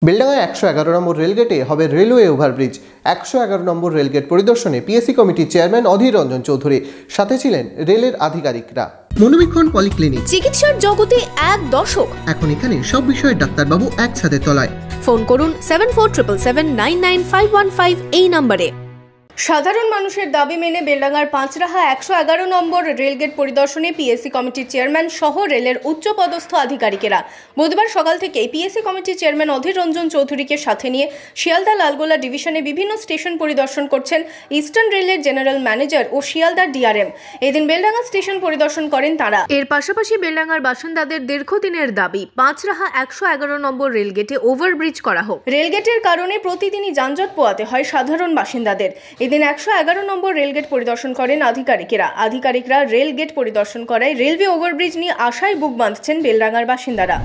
বেলডাঙ্গায় ১১১ নম্বর রেলগেটে হবে railway overbridge. ১১১ নম্বর rail gate পরিদর্শনে PSC কমিটির চেয়ারম্যান অধীর রঞ্জন চৌধুরী, সাথে ছিলেন রেলের আধিকারিকরা। মনোবীক্ষণ পলিক্লিনিক, চিকিৎসার জগতে এক দশক। এখন এখানে সব বিষয়ে ডাক্তারবাবু একসাথে তলায়। ফোন করুন 7477799515 এই নম্বরে। সাধারণ মানুষের দাবি মেনে বেলডাঙ্গার পাঁচরাহা ১১১ নম্বর রেলগেট পরিদর্শনে পিএসসি কমিটির চেয়ারম্যান সহ রেলের উচ্চপদস্থ আধিকারিকেরা বুধবার সকাল থেকে পিএসসি কমিটির চেয়ারম্যান অধীর রঞ্জন চৌধুরীকে সাথে নিয়ে শিয়ালদা লালগোলা ডিভিশনে বিভিন্ন স্টেশন পরিদর্শন করছেন ইস্টার্ন রেলের জেনারেল ম্যানেজার ও শিয়ালদা ডিআরএম। এদিন বেলডাঙ্গা স্টেশন পরিদর্শন করেন তারা। এর পাশাপাশি বেলডাঙ্গার বাসিন্দাদের দীর্ঘদিনের দাবি পাঁচরাহা ১১১ নম্বর রেলগেটে ওভারব্রিজ করা হোক। রেলগেটের কারণে প্রতিদিনই যানজট পোহাতে হয় সাধারণ বাসিন্দাদের। এদিন ১১১ নম্বর রেলগেট পরিদর্শন করেন আধিকারিকরা রেলগেট পরিদর্শন করায় রেলওয়ে ওভারব্রিজ নিয়ে আশায় বুক বাঁধছেন বেলডাঙ্গার বাসিন্দারা।